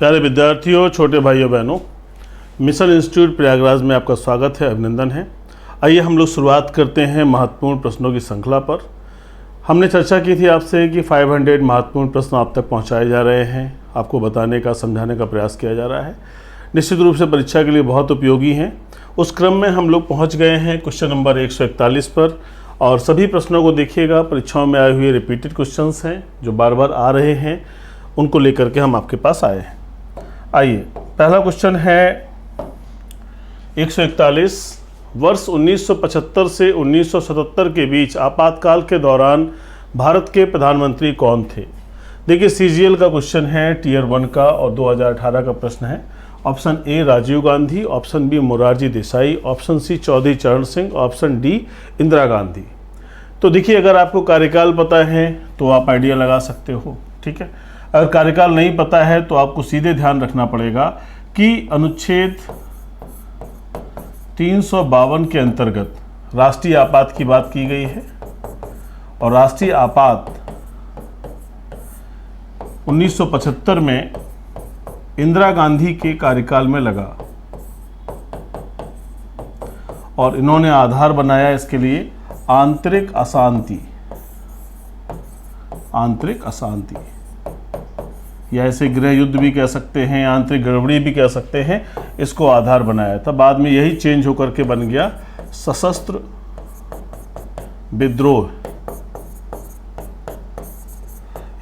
प्यारे विद्यार्थियों, छोटे भाइयों बहनों, मिशन इंस्टीट्यूट प्रयागराज में आपका स्वागत है, अभिनंदन है। आइए हम लोग शुरुआत करते हैं महत्वपूर्ण प्रश्नों की श्रृंखला पर। हमने चर्चा की थी आपसे कि 500 महत्वपूर्ण प्रश्न आप तक पहुंचाए जा रहे हैं, आपको बताने का, समझाने का प्रयास किया जा रहा है। निश्चित रूप से परीक्षा के लिए बहुत उपयोगी हैं। उस क्रम में हम लोग पहुँच गए हैं क्वेश्चन नंबर 141 पर, और सभी प्रश्नों को देखिएगा। परीक्षाओं में आए हुए रिपीटेड क्वेश्चंस हैं जो बार बार आ रहे हैं, उनको लेकर के हम आपके पास आए हैं। आइए, पहला क्वेश्चन है 141। वर्ष 1975 से 1977 के बीच आपातकाल के दौरान भारत के प्रधानमंत्री कौन थे? देखिए, सीजीएल का क्वेश्चन है, टीयर 1 का, और 2018 का प्रश्न है। Option A Rajiv Gandhi, option B Morarji Desai, option C Chaudhary Charan Singh, option D Indira Gandhi. तो देखिए, अगर आपको कार्यकाल पता है तो आप आइडिया लगा सकते हो, ठीक है। अगर कार्यकाल नहीं पता है तो आपको सीधे ध्यान रखना पड़ेगा कि अनुच्छेद 352 के अंतर्गत राष्ट्रीय आपात की बात की गई है, और राष्ट्रीय आपात 1975 में इंदिरा गांधी के कार्यकाल में लगा, और इन्होंने आधार बनाया इसके लिए आंतरिक अशांति, आंतरिक अशांति, या इसे गृह युद्ध भी कह सकते हैं, आंतरिक गड़बड़ी भी कह सकते हैं। इसको आधार बनाया था। बाद में यही चेंज होकर के बन गया सशस्त्र विद्रोह,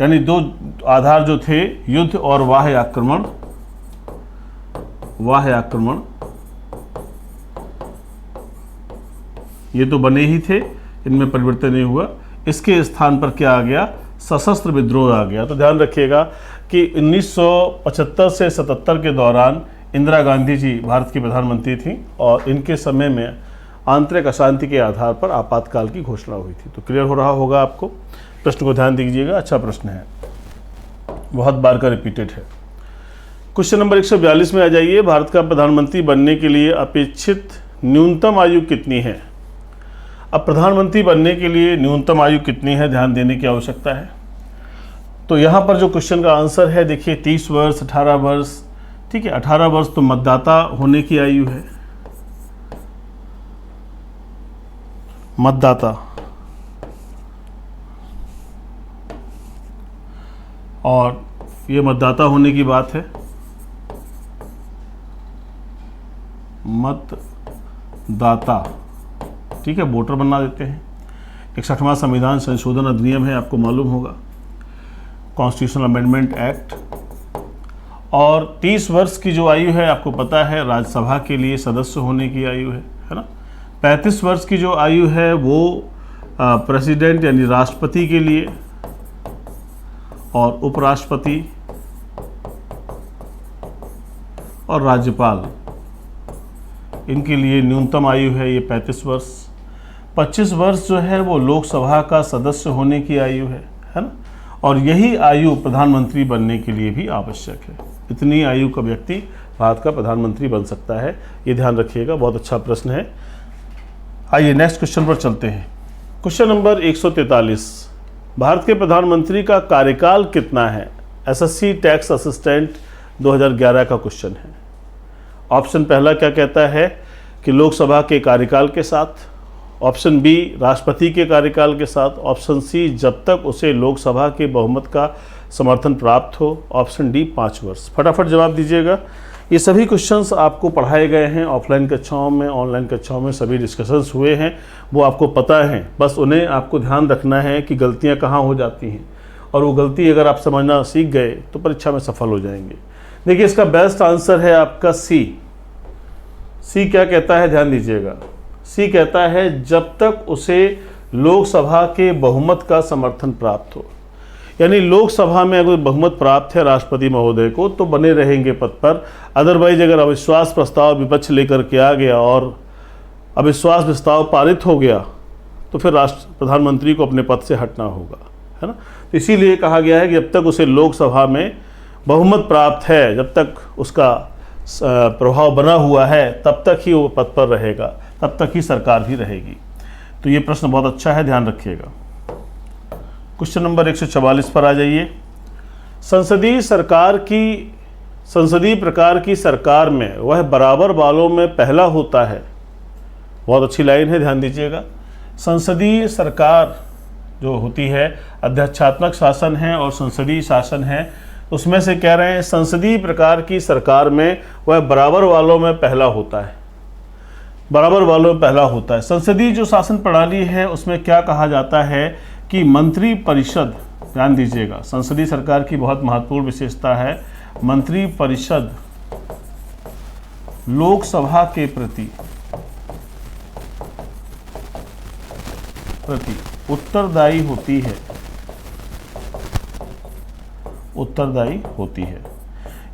यानी दो आधार जो थे, युद्ध और बाह्य आक्रमण। बाह्य आक्रमण ये तो बने ही थे, इनमें परिवर्तन नहीं हुआ। इसके स्थान पर क्या आ गया? सशस्त्र विद्रोह आ गया। तो ध्यान रखिएगा कि 1975 से 77 के दौरान इंदिरा गांधी जी भारत की प्रधानमंत्री थीं, और इनके समय में आंतरिक अशांति के आधार पर आपातकाल की घोषणा हुई थी। तो क्लियर हो रहा होगा आपको। प्रश्न को ध्यान दीजिएगा, अच्छा प्रश्न है, बहुत बार का रिपीटेड है। क्वेश्चन नंबर 142 में आ जाइए। भारत का प्रधानमंत्री बनने के लिए अपेक्षित न्यूनतम आयु कितनी है? अब प्रधानमंत्री बनने के लिए न्यूनतम आयु कितनी है, ध्यान देने की आवश्यकता है। तो यहाँ पर जो क्वेश्चन का आंसर है, देखिए 30 वर्ष, 18 वर्ष, ठीक है। 18 वर्ष तो मतदाता होने की आयु है, मतदाता, और ये मतदाता होने की बात है, मतदाता, ठीक है, वोटर बना देते हैं। 61वां संविधान संशोधन अधिनियम है, आपको मालूम होगा, कॉन्स्टिट्यूशनल अमेंडमेंट एक्ट। और 30 वर्ष की जो आयु है, आपको पता है, राज्यसभा के लिए सदस्य होने की आयु है ना। 35 वर्ष की जो आयु है वो प्रेसिडेंट यानी राष्ट्रपति के लिए, और उपराष्ट्रपति और राज्यपाल, इनके लिए न्यूनतम आयु है ये 35 वर्ष। 25 वर्ष जो है वो लोकसभा का सदस्य होने की आयु है ना, और यही आयु प्रधानमंत्री बनने के लिए भी आवश्यक है। इतनी आयु का व्यक्ति भारत का प्रधानमंत्री बन सकता है, ये ध्यान रखिएगा। बहुत अच्छा प्रश्न है। आइए नेक्स्ट क्वेश्चन पर चलते हैं। Question number 143। भारत के प्रधानमंत्री का कार्यकाल कितना है? एसएससी टैक्स असिस्टेंट 2011 का क्वेश्चन है। ऑप्शन पहला क्या कहता है कि लोकसभा के कार्यकाल के साथ, ऑप्शन बी राष्ट्रपति के कार्यकाल के साथ, ऑप्शन सी जब तक उसे लोकसभा के बहुमत का समर्थन प्राप्त हो, ऑप्शन डी 5 वर्ष। फटाफट जवाब दीजिएगा। ये सभी क्वेश्चंस आपको पढ़ाए गए हैं ऑफलाइन कक्षाओं में, ऑनलाइन कक्षाओं में सभी डिस्कशंस हुए हैं, वो आपको पता है। बस उन्हें आपको ध्यान रखना है कि गलतियाँ कहाँ हो जाती हैं, और वो गलती अगर आप समझना सीख गए तो परीक्षा में सफल हो जाएंगे। देखिए, इसका बेस्ट आंसर है आपका सी। सी क्या कहता है, ध्यान दीजिएगा। सी कहता है जब तक उसे लोकसभा के बहुमत का समर्थन प्राप्त हो, यानी लोकसभा में अगर बहुमत प्राप्त है राष्ट्रपति महोदय को तो बने रहेंगे पद पर। अदरवाइज अगर अविश्वास प्रस्ताव विपक्ष लेकर के आ गया और अविश्वास प्रस्ताव पारित हो गया तो फिर प्रधानमंत्री को अपने पद से हटना होगा, है ना। तो इसीलिए कहा गया है कि जब तक उसे लोकसभा में बहुमत प्राप्त है, जब तक उसका प्रभाव बना हुआ है, तब तक ही वो पद पर रहेगा, तब तक ही सरकार भी रहेगी। तो ये प्रश्न बहुत अच्छा है, ध्यान रखिएगा। क्वेश्चन नंबर 144 पर आ जाइए। संसदीय सरकार की संसदीय प्रकार की सरकार में वह बराबर वालों में पहला होता है। बहुत अच्छी लाइन है, ध्यान दीजिएगा। संसदीय सरकार जो होती है, अध्यक्षात्मक शासन है और संसदीय शासन है, उसमें से कह रहे हैं संसदीय प्रकार की सरकार में वह बराबर वालों में पहला होता है। बराबर वालों में पहला होता है। संसदीय जो शासन प्रणाली है उसमें क्या कहा जाता है कि मंत्री परिषद, ध्यान दीजिएगा, संसदीय सरकार की बहुत महत्वपूर्ण विशेषता है, मंत्री परिषद लोकसभा के प्रति उत्तरदायी होती है। उत्तरदायी होती है,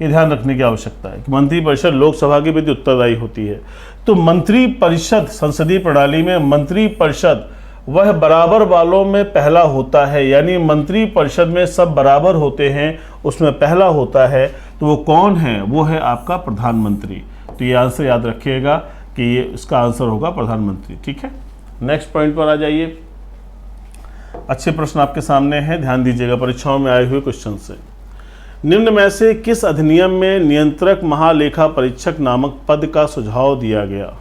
ये ध्यान रखने की आवश्यकता है कि मंत्री परिषद लोकसभा के प्रति उत्तरदायी होती है। तो मंत्री परिषद, संसदीय प्रणाली में मंत्री परिषद वह बराबर वालों में पहला होता है, यानी मंत्री परिषद में सब बराबर होते हैं, उसमें पहला होता है। तो वो कौन है? वो है आपका प्रधानमंत्री। तो ये आंसर याद रखिएगा कि ये इसका आंसर होगा प्रधानमंत्री। ठीक है, नेक्स्ट पॉइंट पर आ जाइए। अच्छे प्रश्न आपके सामने हैं, ध्यान दीजिएगा, परीक्षाओं में आए हुए क्वेश्चन से। निम्न में से किस अधिनियम में नियंत्रक महालेखा परीक्षक नामक पद का सुझाव दिया गया?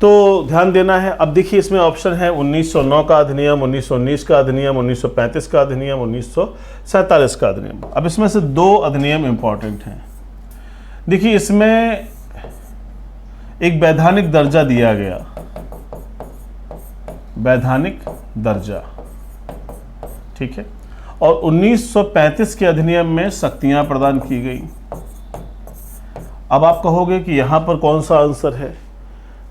तो ध्यान देना है। अब देखिए इसमें ऑप्शन है 1909 का अधिनियम, 1919 का अधिनियम, 1935 का अधिनियम, 1947 का अधिनियम। अब इसमें से दो अधिनियम इंपॉर्टेंट हैं। देखिए इसमें एक वैधानिक दर्जा दिया गया, वैधानिक दर्जा, ठीक है, और 1935 के अधिनियम में शक्तियां प्रदान की गई। अब आप कहोगे कि यहां पर कौन सा आंसर है?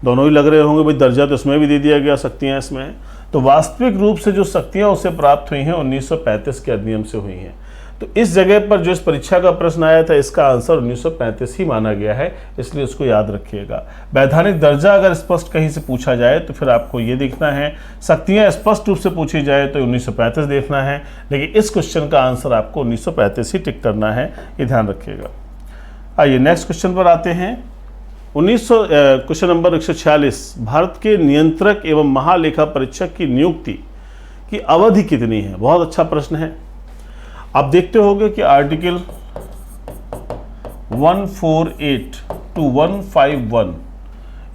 दोनों ही लग रहे होंगे, भाई दर्जा तो इसमें भी दे दिया गया, शक्तियां इसमें। तो वास्तविक रूप से जो शक्तियां उसे प्राप्त हुई हैं 1935 के अधिनियम से हुई हैं। तो इस जगह पर जो इस परीक्षा का प्रश्न आया था इसका आंसर 1935 ही माना गया है, इसलिए उसको याद रखिएगा। वैधानिक दर्जा अगर स्पष्ट कहीं से पूछा जाए तो फिर आपको ये देखना है, शक्तियां स्पष्ट रूप से पूछी जाए तो 1935 देखना है, लेकिन इस क्वेश्चन का आंसर आपको 1935 ही टिक करना है, ये ध्यान रखिएगा। आइए नेक्स्ट क्वेश्चन पर आते हैं। क्वेश्चन नंबर 146, भारत के नियंत्रक एवं महालेखा परीक्षक की नियुक्ति की अवधि कितनी है? बहुत अच्छा प्रश्न है। आप देखते होंगे कि आर्टिकल 148 to 151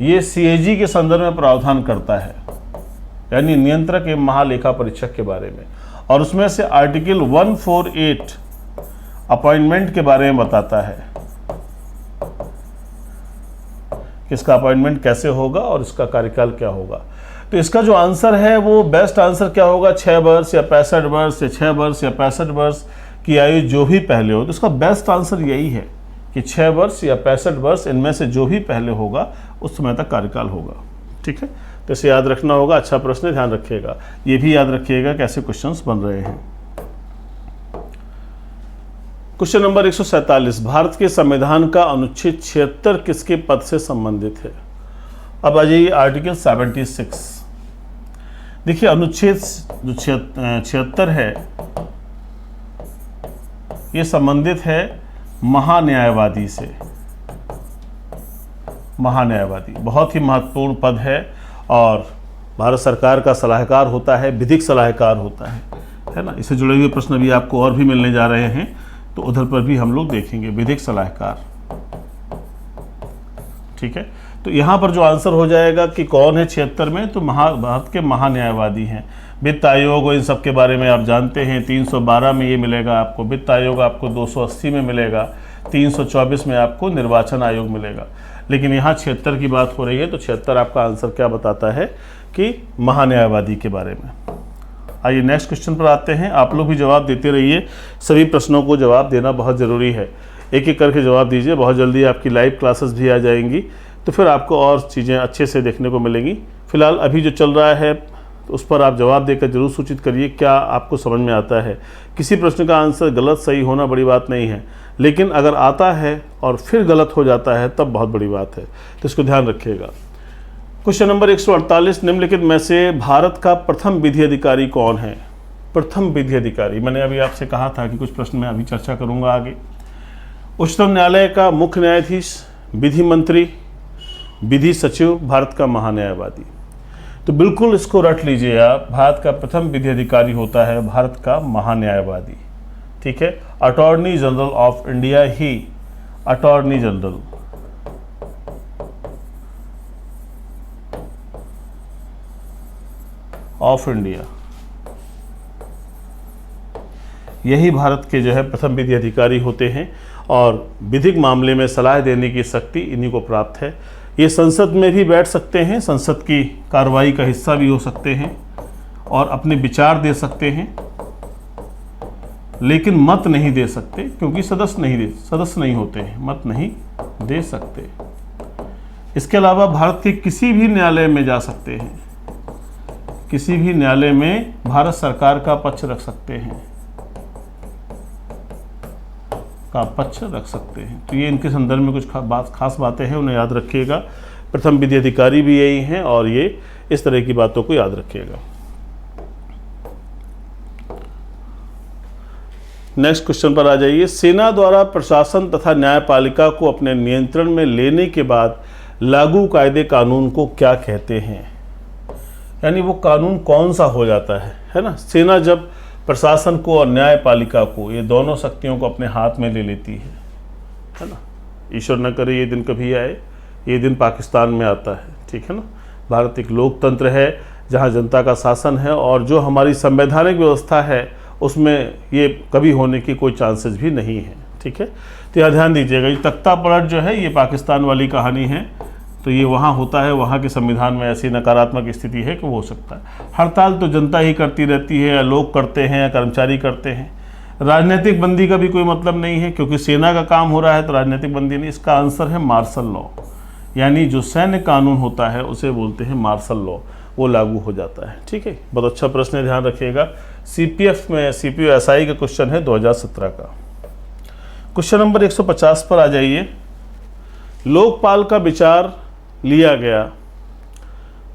ये CAG के संदर्भ में प्रावधान करता है, यानी नियंत्रक एवं महालेखा परीक्षक के बारे में, और उसमें से आर्टिकल 148 अपॉइंटमेंट के बारे में बताता है, किसका अपॉइंटमेंट कैसे होगा और इसका कार्यकाल क्या होगा। तो इसका जो आंसर है वो बेस्ट आंसर क्या होगा? 6 वर्ष या 65 वर्ष या 6 वर्ष या 65 वर्ष की आयु जो भी पहले हो, तो इसका बेस्ट आंसर यही है कि 6 वर्ष या 65 वर्ष, इनमें से जो भी पहले होगा उस समय तक कार्यकाल होगा। ठीक है, तो इसे याद रखना होगा। अच्छा प्रश्न है, ध्यान रखिएगा। ये भी याद रखिएगा कैसे क्वेश्चंस बन रहे हैं। क्वेश्चन नंबर 147, भारत के संविधान का अनुच्छेद 76 किसके पद से संबंधित है? अब आ जाइए आर्टिकल 76। देखिए अनुच्छेद जो 76 है ये संबंधित है महान्यायवादी से। महान्यायवादी बहुत ही महत्वपूर्ण पद है और भारत सरकार का सलाहकार होता है, विधिक सलाहकार होता है ना। इससे जुड़े हुए प्रश्न भी आपको और भी मिलने जा रहे हैं, तो उधर पर भी हम लोग देखेंगे विधिक सलाहकार। ठीक है, तो यहाँ पर जो आंसर हो जाएगा कि कौन है 76 में, तो भारत के महान्यायवादी हैं। वित्त आयोग और इन सब के बारे में आप जानते हैं, 312 में ये मिलेगा आपको, वित्त आयोग आपको 280 में मिलेगा, 324 में आपको निर्वाचन आयोग मिलेगा। लेकिन यहाँ 76 की बात हो रही है, तो 76 आपका आंसर क्या बताता है कि महान्यायवादी के बारे में। आइए नेक्स्ट क्वेश्चन पर आते हैं। आप लोग भी जवाब देते रहिए, सभी प्रश्नों को जवाब देना बहुत ज़रूरी है। एक एक करके जवाब दीजिए, बहुत जल्दी आपकी लाइव क्लासेस भी आ जाएंगी, तो फिर आपको और चीज़ें अच्छे से देखने को मिलेंगी। फिलहाल अभी जो चल रहा है तो उस पर आप जवाब देकर जरूर सूचित करिए क्या आपको समझ में आता है। किसी प्रश्न का आंसर गलत सही होना बड़ी बात नहीं है, लेकिन अगर आता है और फिर गलत हो जाता है तब बहुत बड़ी बात है, तो इसको ध्यान रखिएगा। क्वेश्चन नंबर 148, निम्नलिखित में से भारत का प्रथम विधि अधिकारी कौन है? प्रथम विधि अधिकारी, मैंने अभी आपसे कहा था कि कुछ प्रश्न मैं अभी चर्चा करूंगा आगे। उच्चतम न्यायालय का मुख्य न्यायाधीश, विधि मंत्री, विधि सचिव, भारत का महान्यायवादी। तो बिल्कुल इसको रट लीजिए आप, भारत का प्रथम विधि अधिकारी होता है भारत का महान्यायवादी। ठीक है। Attorney general of India he attorney general of India, यही भारत के जो है प्रथम विधि अधिकारी होते हैं और विधिक मामले में सलाह देने की शक्ति इन्हीं को प्राप्त है। ये संसद में भी बैठ सकते हैं, संसद की कार्रवाई का हिस्सा भी हो सकते हैं और अपने विचार दे सकते हैं, लेकिन मत नहीं दे सकते क्योंकि सदस्य नहीं होते हैं, मत नहीं दे सकते। इसके अलावा भारत के किसी भी न्यायालय में जा सकते हैं, किसी भी न्यायालय में भारत सरकार का पक्ष रख सकते हैं, तो ये इनके संदर्भ में कुछ खास बातें हैं, उन्हें याद रखिएगा। प्रथम विधि अधिकारी भी यही हैं और ये इस तरह की बातों को याद रखिएगा। नेक्स्ट क्वेश्चन पर आ जाइए। सेना द्वारा प्रशासन तथा न्यायपालिका को अपने नियंत्रण में लेने के बाद लागू कायदे कानून को क्या कहते हैं? यानी वो कानून कौन सा हो जाता है ना। सेना जब प्रशासन को और न्यायपालिका को, ये दोनों शक्तियों को अपने हाथ में ले लेती है ना। ईश्वर न करे ये दिन कभी आए, ये दिन पाकिस्तान में आता है, ठीक है ना। भारत एक लोकतंत्र है जहाँ जनता का शासन है और जो हमारी संवैधानिक व्यवस्था है उसमें ये कभी होने की कोई चांसेस भी नहीं है, ठीक है। तो यहाँ ध्यान दीजिएगा, ये तख्ता पलट जो है ये पाकिस्तान वाली कहानी है, तो ये वहाँ होता है, वहाँ के संविधान में ऐसी नकारात्मक स्थिति है कि वो हो सकता है। हड़ताल तो जनता ही करती रहती है, या लोग करते हैं या कर्मचारी करते हैं। राजनीतिक बंदी का भी कोई मतलब नहीं है क्योंकि सेना का काम हो रहा है तो राजनीतिक बंदी नहीं। इसका आंसर है मार्शल लॉ, यानी जो सैन्य कानून होता है उसे बोलते हैं मार्शल लॉ, वो लागू हो जाता है, ठीक है। बहुत अच्छा प्रश्न है, ध्यान रखिएगा। CPF में CPO SI का क्वेश्चन है 2017 का। क्वेश्चन नंबर 150 पर आ जाइए। लोकपाल का विचार लिया गया।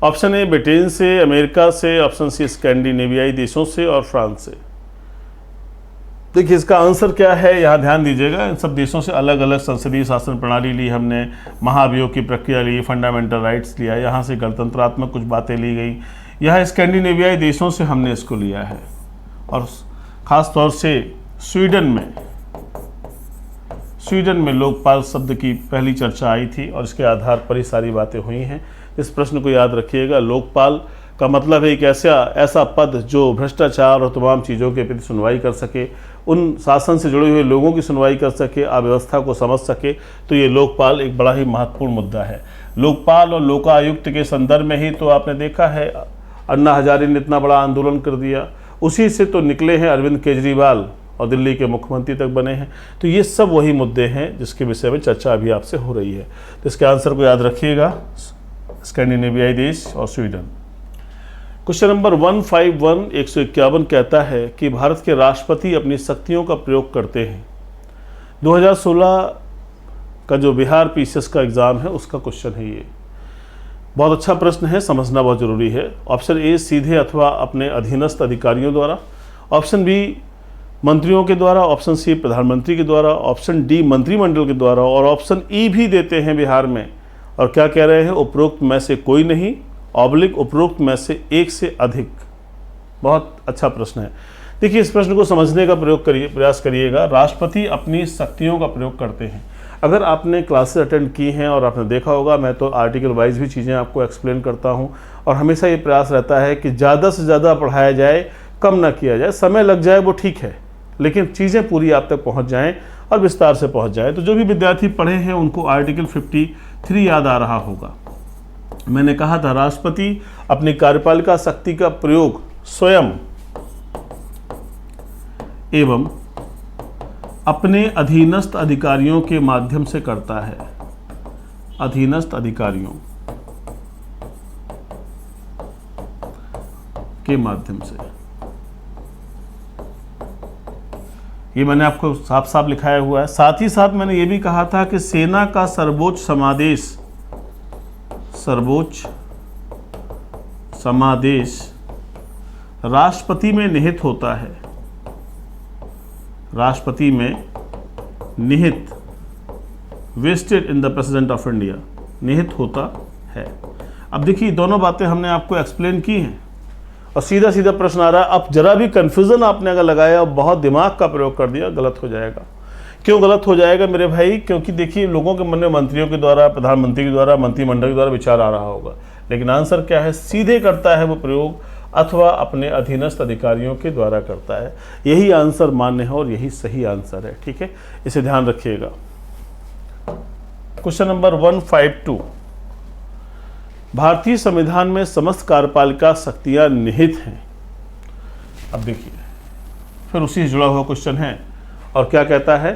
ऑप्शन ए ब्रिटेन से, अमेरिका से, ऑप्शन सी स्कैंडिनेवियाई देशों से और फ्रांस से। देखिए इसका आंसर क्या है, यहाँ ध्यान दीजिएगा। इन सब देशों से अलग अलग संसदीय शासन प्रणाली ली हमने, महाभियोग की प्रक्रिया ली, फंडामेंटल राइट्स लिया, यहाँ से गणतंत्रात्मक कुछ बातें ली गई। यहाँ स्कैंडिनेवियाई देशों से हमने इसको लिया है और ख़ास तौर से स्वीडन में लोकपाल शब्द की पहली चर्चा आई थी और इसके आधार पर ही सारी बातें हुई हैं। इस प्रश्न को याद रखिएगा। लोकपाल का मतलब है एक ऐसा पद जो भ्रष्टाचार और तमाम चीज़ों के प्रति सुनवाई कर सके, उन शासन से जुड़े हुए लोगों की सुनवाई कर सके, अव्यवस्था को समझ सके, तो ये लोकपाल एक बड़ा ही महत्वपूर्ण मुद्दा है। लोकपाल और लोकायुक्त के संदर्भ में ही तो आपने देखा है अन्ना हजारे ने इतना बड़ा आंदोलन कर दिया, उसी से तो निकले हैं अरविंद केजरीवाल और दिल्ली के मुख्यमंत्री तक बने हैं। तो ये सब वही मुद्दे हैं जिसके विषय में चर्चा अभी आपसे हो रही है। तो इसके आंसर को याद रखिएगा, स्कैंडिनेवियाई देश और स्वीडन। क्वेश्चन नंबर 151 कहता है कि भारत के राष्ट्रपति अपनी शक्तियों का प्रयोग करते हैं। 2016 का जो बिहार PCS का एग्ज़ाम है उसका क्वेश्चन है ये। बहुत अच्छा प्रश्न है, समझना बहुत ज़रूरी है। ऑप्शन ए सीधे अथवा अपने अधीनस्थ अधिकारियों द्वारा, ऑप्शन बी मंत्रियों के द्वारा, ऑप्शन सी प्रधानमंत्री के द्वारा, ऑप्शन डी मंत्रिमंडल के द्वारा और ऑप्शन ई भी देते हैं बिहार में। और क्या कह रहे हैं, उपरोक्त में से कोई नहीं, उपरोक्त में से एक से अधिक। बहुत अच्छा प्रश्न है। देखिए इस प्रश्न को समझने का प्रयास करिएगा। राष्ट्रपति अपनी शक्तियों का प्रयोग करते हैं। अगर आपने क्लासेस अटेंड की हैं और आपने देखा होगा, मैं तो आर्टिकल वाइज भी चीज़ें आपको एक्सप्लेन करता हूं और हमेशा ये प्रयास रहता है कि ज़्यादा से ज़्यादा पढ़ाया जाए, कम ना किया जाए। समय लग जाए वो ठीक है, लेकिन चीज़ें पूरी आप तक पहुंच जाएं और विस्तार से पहुंच जाएं। तो जो भी विद्यार्थी पढ़े हैं उनको आर्टिकल 53 याद आ रहा होगा। मैंने कहा था राष्ट्रपति अपनी कार्यपालिका शक्ति का प्रयोग स्वयं एवं अपने अधीनस्थ अधिकारियों के माध्यम से करता है। अधीनस्थ अधिकारियों के माध्यम से, ये मैंने आपको साफ साफ लिखाया हुआ है। साथ ही साथ मैंने ये भी कहा था कि सेना का सर्वोच्च समादेश राष्ट्रपति में निहित होता है। राष्ट्रपति में निहित, vested in the President of India, निहित होता है। अब देखिए दोनों बातें हमने आपको एक्सप्लेन की हैं और सीधा सीधा प्रश्न आ रहा है। अब जरा भी कन्फ्यूज़न आपने अगर लगाया और बहुत दिमाग का प्रयोग कर दिया, गलत हो जाएगा। क्यों गलत हो जाएगा मेरे भाई? क्योंकि देखिए, लोगों के मन में मंत्रियों के द्वारा, प्रधानमंत्री के द्वारा, मंत्रिमंडल के द्वारा विचार आ रहा होगा, लेकिन आंसर क्या है? सीधे करता है वो प्रयोग अथवा अपने अधीनस्थ अधिकारियों के द्वारा करता है। यही आंसर मान्य है और यही सही आंसर है। ठीक है, इसे ध्यान रखिएगा। क्वेश्चन नंबर 152, भारतीय संविधान में समस्त कार्यपालिका शक्तियां निहित हैं। अब देखिए, फिर उसी से जुड़ा हुआ क्वेश्चन है और क्या कहता है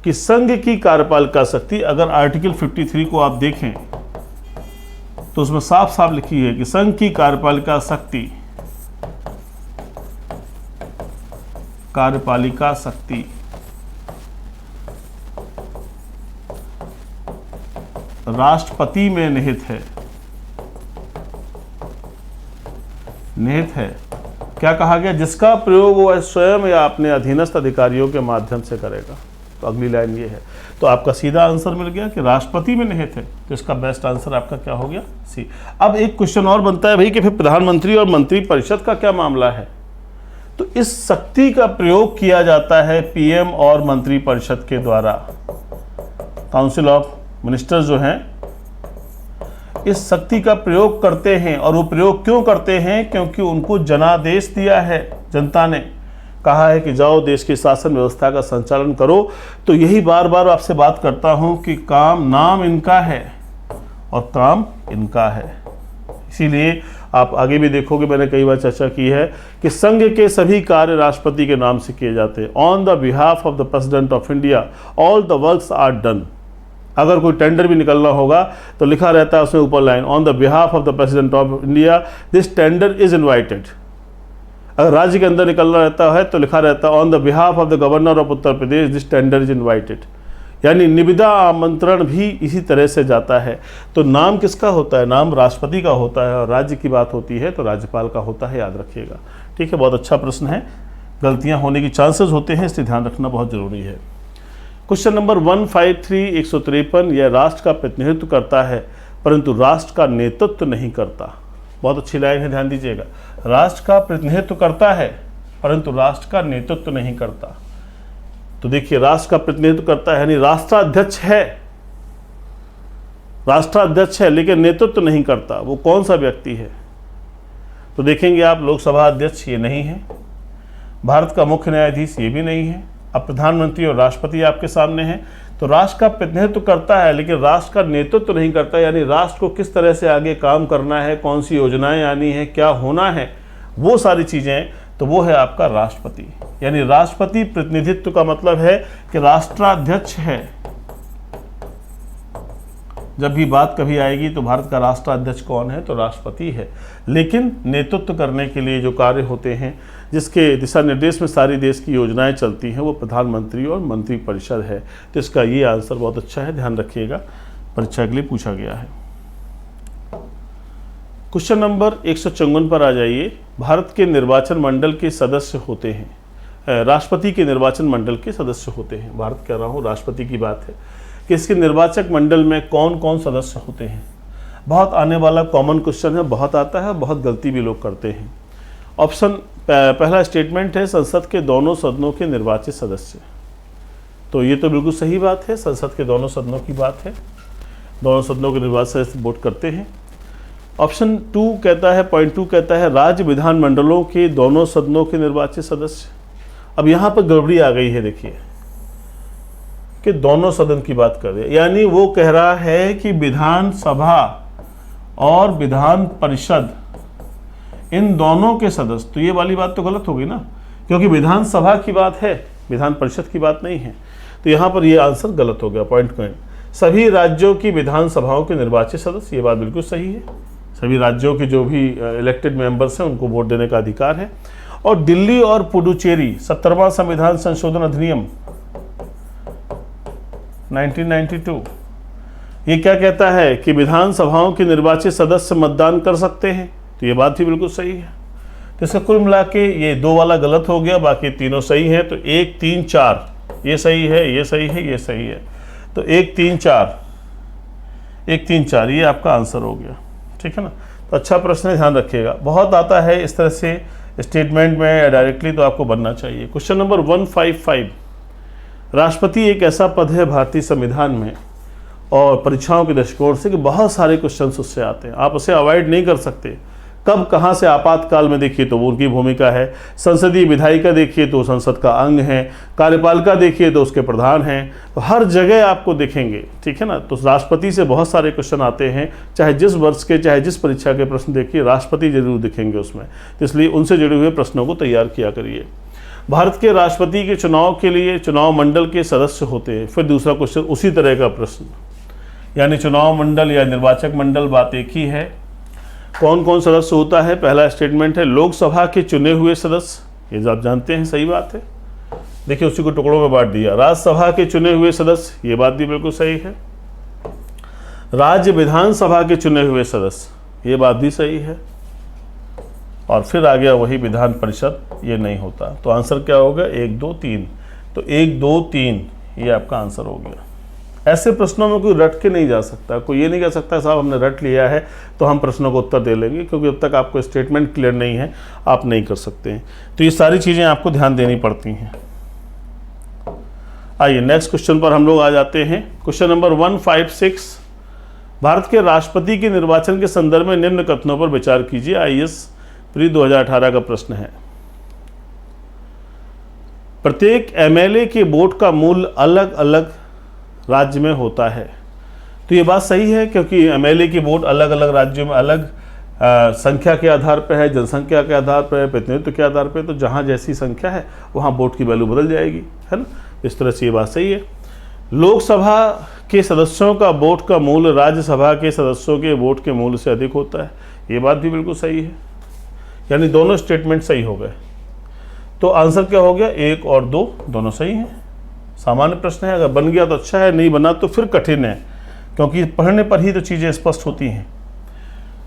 कि संघ की कार्यपालिका शक्ति, अगर आर्टिकल 53 को आप देखें तो उसमें साफ साफ लिखी है कि संघ की कार्यपालिका शक्ति, कार्यपालिका शक्ति राष्ट्रपति में निहित है। निहित है, क्या कहा गया? जिसका प्रयोग वह स्वयं या अपने अधीनस्थ अधिकारियों के माध्यम से करेगा। तो अगली लाइन ये है, तो आपका सीधा आंसर मिल गया कि राष्ट्रपति में निहित है। तो इसका बेस्ट आंसर आपका क्या हो गया? सी। अब एक क्वेश्चन और बनता है भाई कि फिर प्रधानमंत्री और मंत्रिपरिषद का क्या मामला है? तो इस शक्ति का प्रयोग किया जाता है पीएम और मंत्रिपरिषद के द्वारा। काउंसिल ऑफ मिनिस्टर्स जो हैं इस शक्ति का प्रयोग करते हैं। और वो प्रयोग क्यों करते हैं? क्योंकि उनको जनादेश दिया है, जनता ने कहा है कि जाओ देश की शासन व्यवस्था का संचालन करो। तो यही बार बार आपसे बात करता हूं कि काम, नाम इनका है और काम इनका है। इसीलिए आप आगे भी देखोगे, मैंने कई बार चर्चा की है कि संघ के सभी कार्य राष्ट्रपति के नाम से किए जाते हैं। On the behalf of the President of India all the works are done. अगर कोई टेंडर भी निकलना होगा तो लिखा रहता है उसमें ऊपर line, on the behalf of the President of India this tender is invited. अगर राज्य के अंदर निकलना रहता है तो लिखा रहता है on the behalf of the governor of Uttar Pradesh this tender is invited. यानी निविदा आमंत्रण भी इसी तरह से जाता है। तो नाम किसका होता है? नाम राष्ट्रपति का होता है। और राज्य की बात होती है तो राज्यपाल का होता है, याद रखिएगा। ठीक है, बहुत अच्छा प्रश्न है। गलतियां होने की चांसेस होते हैं, इसलिए ध्यान रखना बहुत जरूरी है। क्वेश्चन नंबर 153, 153, यह राष्ट्र का प्रतिनिधित्व करता है परंतु राष्ट्र का नेतृत्व नहीं करता। बहुत अच्छी लाइन है, ध्यान दीजिएगा। राष्ट्र का प्रतिनिधित्व करता है परंतु राष्ट्र का नेतृत्व नहीं करता। तो देखिए, राष्ट्र का प्रतिनिधित्व करता है यानी राष्ट्राध्यक्ष है, राष्ट्राध्यक्ष है लेकिन नेतृत्व नहीं करता। वो कौन सा व्यक्ति है? तो देखेंगे आप, लोकसभा अध्यक्ष ये नहीं है, भारत का मुख्य न्यायाधीश ये भी नहीं है। अब प्रधानमंत्री और राष्ट्रपति आपके सामने हैं। तो राष्ट्र का प्रतिनिधित्व करता है लेकिन राष्ट्र का नेतृत्व नहीं करता। यानी राष्ट्र को किस तरह से आगे काम करना है, कौन सी योजनाएं आनी है, क्या होना है, वो सारी चीज़ें, तो वो है आपका राष्ट्रपति। यानी राष्ट्रपति प्रतिनिधित्व का मतलब है कि राष्ट्राध्यक्ष है। जब भी बात कभी आएगी तो भारत का राष्ट्राध्यक्ष कौन है? तो राष्ट्रपति है। लेकिन नेतृत्व करने के लिए जो कार्य होते हैं, जिसके दिशा निर्देश में सारी देश की योजनाएं चलती हैं, वो प्रधानमंत्री और मंत्रिपरिषद है। तो इसका ये आंसर बहुत अच्छा है, ध्यान रखिएगा, परीक्षा के लिए पूछा गया है। क्वेश्चन नंबर 154 पर आ जाइए। भारत के निर्वाचन मंडल के सदस्य होते हैं, राष्ट्रपति के निर्वाचन मंडल के सदस्य होते हैं। भारत कह रहा हूँ, राष्ट्रपति की बात है कि इसके निर्वाचक मंडल में कौन कौन सदस्य होते हैं। बहुत आने वाला कॉमन क्वेश्चन है, बहुत आता है, बहुत गलती भी लोग करते हैं। ऑप्शन पहला स्टेटमेंट है संसद के दोनों सदनों के निर्वाचित सदस्य। तो ये तो बिल्कुल सही बात है, संसद के दोनों सदनों की बात है, दोनों सदनों के निर्वाचित सदस्य वोट करते हैं। ऑप्शन 2 कहता है, पॉइंट 2 कहता है राज्य विधानमंडलों के दोनों सदनों के निर्वाचित सदस्य। अब यहाँ पर गड़बड़ी आ गई है, देखिए कि दोनों सदन की बात कर रहे हैं, यानी वो कह रहा है कि विधानसभा और विधान परिषद इन दोनों के सदस्य। तो ये वाली बात तो गलत होगी ना, क्योंकि विधानसभा की बात है, विधान परिषद की बात नहीं है। तो यहाँ पर ये आंसर गलत हो गया, पॉइंट। सभी राज्यों की विधानसभाओं के निर्वाचित सदस्य, ये बात बिल्कुल सही है। सभी राज्यों के जो भी इलेक्टेड मेंबर्स हैं उनको वोट देने का अधिकार है। और दिल्ली और पुडुचेरी 17वां संविधान संशोधन अधिनियम 1992 ये क्या कहता है कि विधानसभाओं के निर्वाचित सदस्य मतदान कर सकते हैं। तो ये बात भी बिल्कुल सही है। तो इसका कुल मिला के ये 2 वाला गलत हो गया, बाकी तीनों सही हैं। तो 1, 3, 4 ये सही है, ये सही है, ये सही है। तो 1, 3, 4 ये आपका आंसर हो गया, ठीक है ना। तो अच्छा प्रश्न है, ध्यान रखिएगा। बहुत आता है इस तरह से स्टेटमेंट में या डायरेक्टली, तो आपको बनना चाहिए। क्वेश्चन नंबर 155, राष्ट्रपति एक ऐसा पद है भारतीय संविधान में और परीक्षाओं के दृष्टिकोण से कि बहुत सारे क्वेश्चंस उससे आते हैं, आप उसे अवॉइड नहीं कर सकते। कब कहाँ से आपातकाल में देखिए तो वो उनकी भूमिका है, संसदीय विधायिका देखिए तो संसद का अंग है, कार्यपालिका देखिए तो उसके प्रधान हैं, तो हर जगह आपको देखेंगे, ठीक है ना। तो राष्ट्रपति से बहुत सारे क्वेश्चन आते हैं, चाहे जिस वर्ष के, चाहे जिस परीक्षा के प्रश्न देखिए, राष्ट्रपति जरूर दिखेंगे उसमें। तो इसलिए उनसे जुड़े हुए प्रश्नों को तैयार किया करिए। भारत के राष्ट्रपति के चुनाव के लिए चुनाव मंडल के सदस्य होते हैं। फिर दूसरा क्वेश्चन उसी तरह का प्रश्न, यानी चुनाव मंडल या निर्वाचक मंडल, बात एक ही है। कौन कौन सदस्य होता है? पहला स्टेटमेंट है लोकसभा के चुने हुए सदस्य, ये आप जानते हैं, सही बात है। देखिए उसी को टुकड़ों में बांट दिया। राज्यसभा के चुने हुए सदस्य, ये बात भी बिल्कुल सही है। राज्य विधानसभा के चुने हुए सदस्य, ये बात भी सही है। और फिर आ गया वही विधान परिषद, ये नहीं होता। तो आंसर क्या होगा? 1 2 3। तो 1 2 3 ये आपका आंसर हो गया। ऐसे प्रश्नों में कोई रट के नहीं जा सकता, कोई ये नहीं कह सकता साहब हमने रट लिया है तो हम प्रश्नों को उत्तर दे लेंगे, क्योंकि जब तक आपको स्टेटमेंट क्लियर नहीं है आप नहीं कर सकते हैं। तो ये सारी चीज़ें आपको ध्यान देनी पड़ती हैं। आइए नेक्स्ट क्वेश्चन पर हम लोग आ जाते हैं। क्वेश्चन नंबर 156, भारत के राष्ट्रपति के निर्वाचन के संदर्भ में निम्न कथनों पर विचार कीजिए। IAS प्री 2018 का प्रश्न है। प्रत्येक MLA के वोट का मूल्य अलग अलग राज्य में होता है। तो ये बात सही है, क्योंकि MLA की वोट अलग अलग राज्यों में अलग संख्या के आधार पर है, जनसंख्या के आधार पर है, प्रतिनिधित्व के आधार पर। तो जहाँ जैसी संख्या है वहाँ वोट की वैल्यू बदल जाएगी, है ना। इस तरह से ये बात सही है। लोकसभा के सदस्यों का वोट का मूल्य राज्यसभा के सदस्यों के वोट के मूल्य से अधिक होता है, ये बात भी बिल्कुल सही है। यानी दोनों स्टेटमेंट सही हो गए। तो आंसर क्या हो गया? 1 और 2 दोनों सही हैं। सामान्य प्रश्न है, अगर बन गया तो अच्छा है, नहीं बना तो फिर कठिन है, क्योंकि पढ़ने पर ही तो चीज़ें स्पष्ट होती हैं।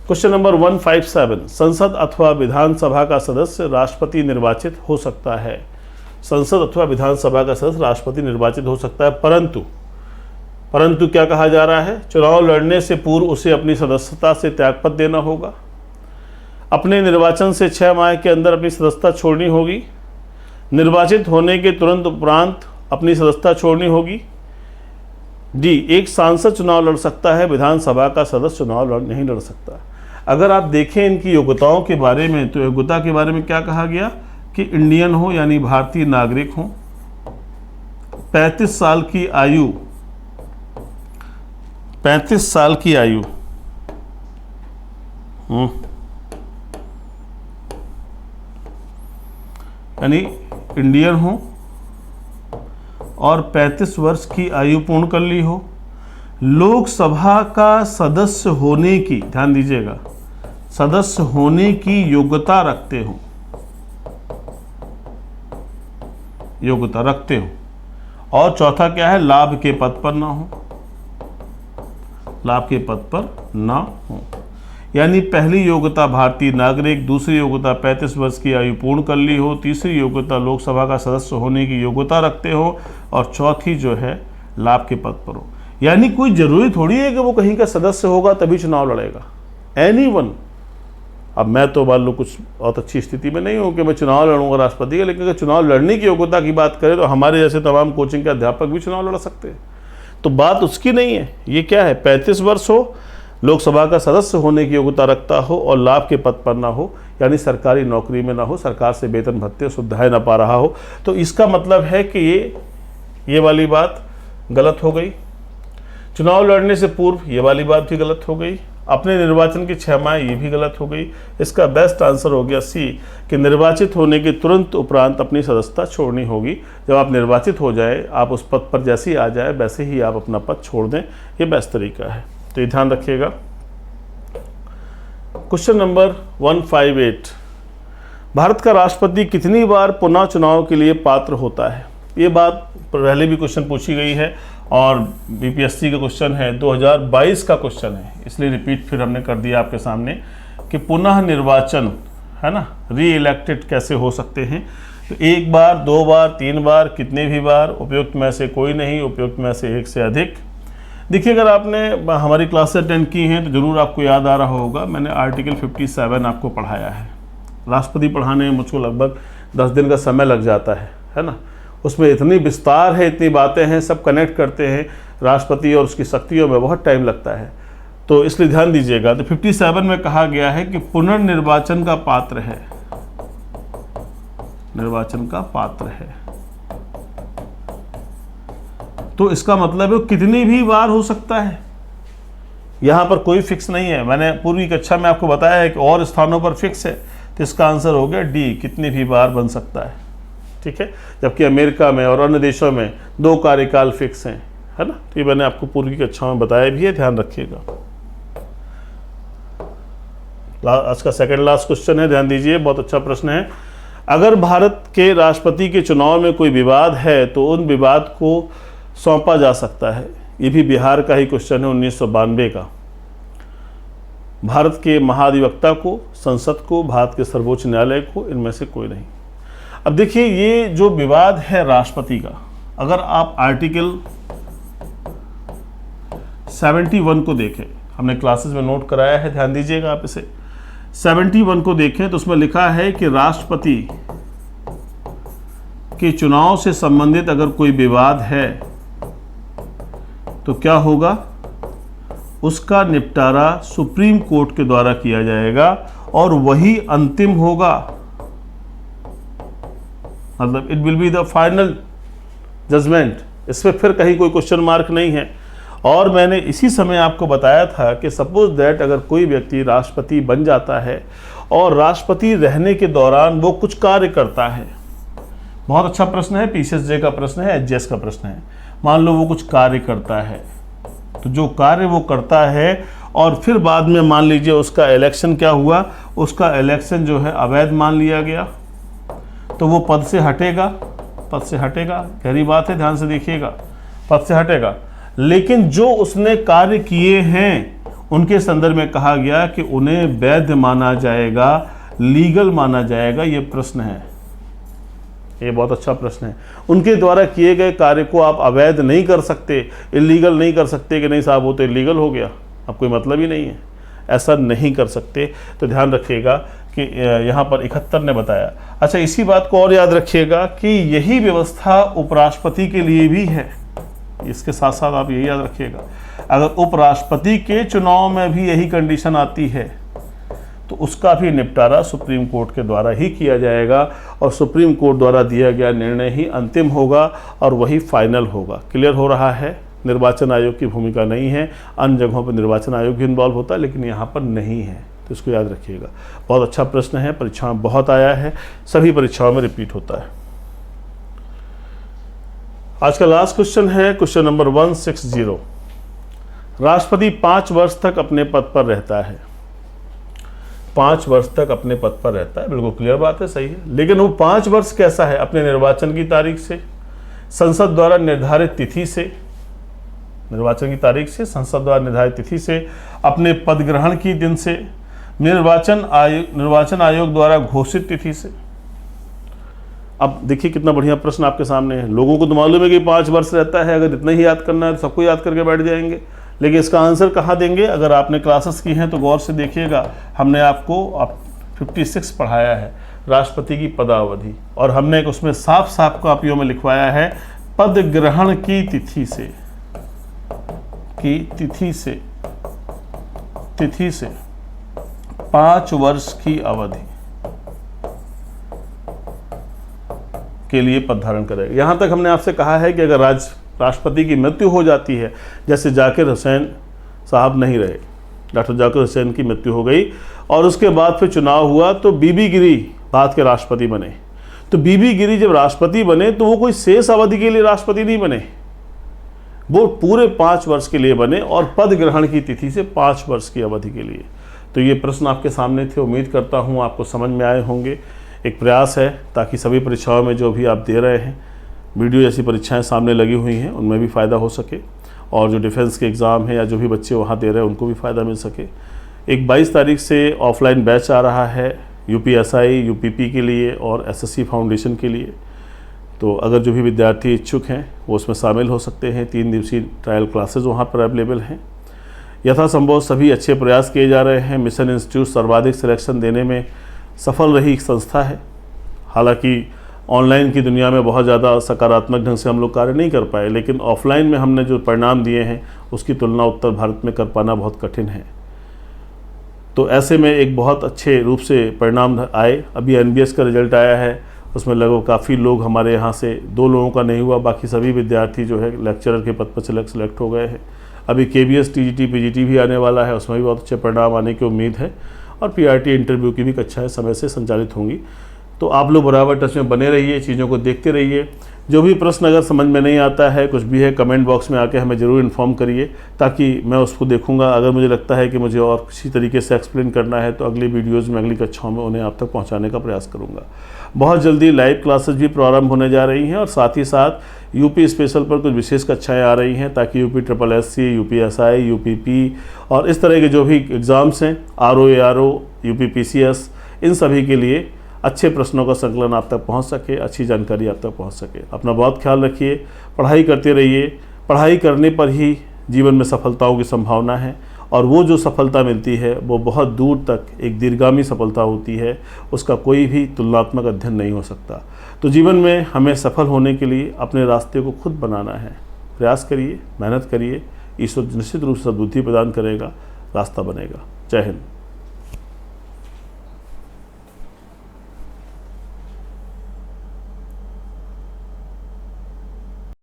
क्वेश्चन नंबर 157, संसद अथवा विधानसभा का सदस्य राष्ट्रपति निर्वाचित हो सकता है। संसद अथवा विधानसभा का सदस्य राष्ट्रपति निर्वाचित हो सकता है, परंतु क्या कहा जा रहा है? चुनाव लड़ने से पूर्व उसे अपनी सदस्यता से त्यागपत्र देना होगा, अपने निर्वाचन से 6 माह के अंदर अपनी सदस्यता छोड़नी होगी, निर्वाचित होने के तुरंत उपरांत अपनी सदस्यता छोड़नी होगी। डी, एक सांसद चुनाव लड़ सकता है, विधानसभा का सदस्य चुनाव नहीं लड़ सकता। अगर आप देखें इनकी योग्यताओं के बारे में, तो योग्यता के बारे में क्या कहा गया कि इंडियन हो यानी भारतीय नागरिक हो, 35 साल की आयु, 35 साल की आयु, यानी इंडियन हो और 35 वर्ष की आयु पूर्ण कर ली हो, लोकसभा का सदस्य होने की, ध्यान दीजिएगा, सदस्य होने की योग्यता रखते हो, योग्यता रखते हो। और चौथा क्या है? लाभ के पद पर ना हो, लाभ के पद पर ना हो। यानी पहली योग्यता भारतीय नागरिक, दूसरी योग्यता 35 वर्ष की आयु पूर्ण कर ली हो, तीसरी योग्यता लोकसभा का सदस्य होने की योग्यता रखते हो, और चौथी जो है लाभ के पद पर हो। यानी कोई जरूरी थोड़ी है कि वो कहीं का सदस्य होगा तभी चुनाव लड़ेगा, एनीवन। अब मैं तो मान लो कुछ बहुत अच्छी स्थिति में नहीं हूँ कि मैं चुनाव लड़ूंगा राष्ट्रपति का, लेकिन अगर चुनाव लड़ने की योग्यता की बात करें तो हमारे जैसे तमाम कोचिंग के अध्यापक भी चुनाव लड़ सकते हैं। तो बात उसकी नहीं है, ये क्या है? 35 वर्ष हो, लोकसभा का सदस्य होने की योग्यता रखता हो और लाभ के पद पर ना हो, यानी सरकारी नौकरी में ना हो, सरकार से वेतन भत्ते सुविधाएं ना पा रहा हो। तो इसका मतलब है कि ये वाली बात गलत हो गई। चुनाव लड़ने से पूर्व ये वाली बात भी गलत हो गई। अपने निर्वाचन की 6 माह ये भी गलत हो गई। इसका बेस्ट आंसर हो गया सी, कि निर्वाचित होने के तुरंत उपरांत अपनी सदस्यता छोड़नी होगी। जब आप निर्वाचित हो जाए, आप उस पद पर जैसे ही आ जाए वैसे ही आप अपना पद छोड़ दें, ये बेस्ट तरीका है। तो ये ध्यान रखिएगा। क्वेश्चन नंबर 158, भारत का राष्ट्रपति कितनी बार पुनः चुनाव के लिए पात्र होता है? ये बात पहले भी क्वेश्चन पूछी गई है और BPSC का क्वेश्चन है, 2022 का क्वेश्चन है, इसलिए रिपीट फिर हमने कर दिया आपके सामने कि पुनः निर्वाचन, है ना, री इलेक्टेड कैसे हो सकते हैं। तो 1 बार, 2 बार, 3 बार, कितने भी बार, उपयुक्त में से कोई नहीं, उपयुक्त में से एक से अधिक। देखिए, अगर आपने हमारी क्लासें अटेंड की हैं तो ज़रूर आपको याद आ रहा होगा, मैंने आर्टिकल 57 आपको पढ़ाया है। राष्ट्रपति पढ़ाने में मुझको लगभग 10 दिन का समय लग जाता है ना। उसमें इतनी विस्तार है, इतनी बातें हैं, सब कनेक्ट करते हैं राष्ट्रपति और उसकी शक्तियों में, बहुत टाइम लगता है, तो इसलिए ध्यान दीजिएगा। तो 57 में कहा गया है कि पुनर्निर्वाचन का पात्र है, निर्वाचन का पात्र है। तो इसका मतलब है कितनी भी बार हो सकता है, यहां पर कोई फिक्स नहीं है। मैंने पूर्वी कक्षा में आपको बताया है कि और स्थानों पर फिक्स है, तो इसका आंसर हो गया डी, कितनी भी बार बन सकता है। ठीक है, जबकि अमेरिका में और अन्य देशों में 2 कार्यकाल फिक्स हैं, है ना। तो ये मैंने आपको पूर्वी कक्षा में बताया भी है, ध्यान रखिएगा। आज का सेकंड लास्ट क्वेश्चन है, ध्यान दीजिए, बहुत अच्छा प्रश्न है। अगर भारत के राष्ट्रपति के चुनाव में कोई विवाद है तो उन विवाद को सौंपा जा सकता है। ये भी बिहार का ही क्वेश्चन है, 1992 का। भारत के महाधिवक्ता को, संसद को, भारत के सर्वोच्च न्यायालय को, इनमें से कोई नहीं। अब देखिए, ये जो विवाद है राष्ट्रपति का, अगर आप आर्टिकल 71 को देखें, हमने क्लासेस में नोट कराया है, ध्यान दीजिएगा आप इसे। 71 को देखें तो उसमें लिखा है कि राष्ट्रपति के चुनाव से संबंधित अगर कोई विवाद है तो क्या होगा, उसका निपटारा सुप्रीम कोर्ट के द्वारा किया जाएगा और वही अंतिम होगा। मतलब it will be the final judgement, इसमें फिर कहीं कोई क्वेश्चन मार्क नहीं है। और मैंने इसी समय आपको बताया था कि सपोज दैट अगर कोई व्यक्ति राष्ट्रपति बन जाता है और राष्ट्रपति रहने के दौरान वो कुछ कार्य करता है, बहुत अच्छा प्रश्न है, पीसीएसजे का प्रश्न है, एचजीएस का प्रश्न है। मान लो वो कुछ कार्य करता है, तो जो कार्य वो करता है और फिर बाद में मान लीजिए उसका इलेक्शन क्या हुआ, उसका इलेक्शन जो है अवैध मान लिया गया, तो वो पद से हटेगा, पद से हटेगा। गहरी बात है, ध्यान से देखिएगा, पद से हटेगा। लेकिन जो उसने कार्य किए हैं उनके संदर्भ में कहा गया कि उन्हें वैध माना जाएगा, लीगल माना जाएगा। ये प्रश्न है, ये बहुत अच्छा प्रश्न है। उनके द्वारा किए गए कार्य को आप अवैध नहीं कर सकते, इलीगल नहीं कर सकते कि नहीं साहब वो तो इलीगल हो गया, अब कोई मतलब ही नहीं है, ऐसा नहीं कर सकते। तो ध्यान रखिएगा कि यहाँ पर 71 ने बताया। अच्छा, इसी बात को और याद रखिएगा कि यही व्यवस्था उपराष्ट्रपति के लिए भी है। इसके साथ साथ आप यही याद रखिएगा, अगर उपराष्ट्रपति के चुनाव में भी यही कंडीशन आती है तो उसका भी निपटारा सुप्रीम कोर्ट के द्वारा ही किया जाएगा और सुप्रीम कोर्ट द्वारा दिया गया निर्णय ही अंतिम होगा और वही फाइनल होगा। क्लियर हो रहा है? निर्वाचन आयोग की भूमिका नहीं है, अन्य जगहों पर निर्वाचन आयोग भी इन्वॉल्व होता है, लेकिन यहाँ पर नहीं है, तो इसको याद रखिएगा। बहुत अच्छा प्रश्न है, परीक्षाओं में बहुत आया है, सभी परीक्षाओं में रिपीट होता है। आज का लास्ट क्वेश्चन है क्वेश्चन नंबर 160। राष्ट्रपति 5 वर्ष तक अपने पद पर रहता है, 5 वर्ष तक अपने पद पर रहता है, बिल्कुल क्लियर बात है, सही है। लेकिन वो 5 वर्ष कैसा है? अपने निर्वाचन की तारीख से, संसद द्वारा निर्धारित तिथि से, निर्वाचन की तारीख से, संसद द्वारा निर्धारित तिथि से, अपने पद ग्रहण की दिन से, निर्वाचन आयोग द्वारा घोषित तिथि से। अब देखिए कितना बढ़िया प्रश्न आपके सामने है। लोगों को तो मालूम है कि 5 वर्ष रहता है, अगर इतना ही याद करना है तो सबको याद करके बैठ जाएंगे, लेकिन इसका आंसर कहाँ देंगे? अगर आपने क्लासेस की हैं तो गौर से देखिएगा, हमने आपको 56 पढ़ाया है, राष्ट्रपति की पदावधि, और हमने उसमें साफ साफ कॉपियों में लिखवाया है पद ग्रहण की तिथि से, की तिथि से 5 वर्ष की अवधि के लिए पद धारण करेगा। यहाँ तक हमने आपसे कहा है कि अगर राष्ट्रपति की मृत्यु हो जाती है, जैसे जाकिर हुसैन साहब नहीं रहे, डॉक्टर जाकिर हुसैन की मृत्यु हो गई और उसके बाद फिर चुनाव हुआ तो बीबी गिरी भारत के राष्ट्रपति बने। तो बीबी गिरी जब राष्ट्रपति बने तो वो कोई शेष अवधि के लिए राष्ट्रपति नहीं बने, वो पूरे 5 वर्ष के लिए बने और पद ग्रहण की तिथि से 5 वर्ष की अवधि के लिए। तो ये प्रश्न आपके सामने थे, उम्मीद करता हूँ आपको समझ में आए होंगे। एक प्रयास है ताकि सभी परीक्षाओं में जो भी आप दे रहे हैं, वीडियो जैसी परीक्षाएं सामने लगी हुई हैं, उनमें भी फ़ायदा हो सके, और जो डिफेंस के एग्ज़ाम है या जो भी बच्चे वहाँ दे रहे हैं उनको भी फ़ायदा मिल सके। एक 22 तारीख से ऑफलाइन बैच आ रहा है यूपीएसआई, यूपीपी के लिए और एसएससी फाउंडेशन के लिए। तो अगर जो भी विद्यार्थी इच्छुक हैं वो उसमें शामिल हो सकते हैं। 3 दिवसीय ट्रायल क्लासेज वहाँ पर अवेलेबल हैं। यथासंभव सभी अच्छे प्रयास किए जा रहे हैं। मिशन इंस्टीट्यूट सर्वाधिक सिलेक्शन देने में सफल रही संस्था है। हालांकि ऑनलाइन की दुनिया में बहुत ज़्यादा सकारात्मक ढंग से हम लोग कार्य नहीं कर पाए, लेकिन ऑफलाइन में हमने जो परिणाम दिए हैं उसकी तुलना उत्तर भारत में कर पाना बहुत कठिन है। तो ऐसे में एक बहुत अच्छे रूप से परिणाम आए। अभी NBS का रिजल्ट आया है, उसमें लगभग काफ़ी लोग हमारे यहाँ से 2 लोगों का नहीं हुआ, बाकी सभी विद्यार्थी जो है लेक्चरर के पद पर सिलेक्ट हो गए हैं। अभी KBS TGT PGT भी आने वाला है, उसमें भी बहुत अच्छे परिणाम आने की उम्मीद है। और PRT इंटरव्यू की भी कक्षाएँ समय से संचालित होंगी। तो आप लोग बराबर टच में बने रहिए, चीज़ों को देखते रहिए। जो भी प्रश्न अगर समझ में नहीं आता है, कुछ भी है, कमेंट बॉक्स में आके हमें ज़रूर इन्फॉर्म करिए, ताकि मैं उसको देखूंगा। अगर मुझे लगता है कि मुझे और किसी तरीके से एक्सप्लेन करना है तो अगली वीडियोज़ में, अगली कक्षाओं में उन्हें आप तक पहुंचाने का प्रयास करूंगा। बहुत जल्दी लाइव क्लासेज भी प्रारंभ होने जा रही हैं और साथ ही साथ यूपी स्पेशल पर कुछ विशेष कक्षाएँ आ रही हैं, ताकि UPSSC, UPSI, UPP और इस तरह के जो भी एग्ज़ाम्स हैं, RO, ARO, UPPCS, इन सभी के लिए अच्छे प्रश्नों का संकलन आप तक पहुंच सके, अच्छी जानकारी आप तक पहुंच सके। अपना बहुत ख्याल रखिए, पढ़ाई करते रहिए। पढ़ाई करने पर ही जीवन में सफलताओं की संभावना है, और वो जो सफलता मिलती है वो बहुत दूर तक एक दीर्घगामी सफलता होती है, उसका कोई भी तुलनात्मक अध्ययन नहीं हो सकता। तो जीवन में हमें सफल होने के लिए अपने रास्ते को खुद बनाना है। प्रयास करिए, मेहनत करिए, ईश्वर निश्चित रूप से सद्बुद्धि प्रदान करेगा, रास्ता बनेगा। जय हिंद।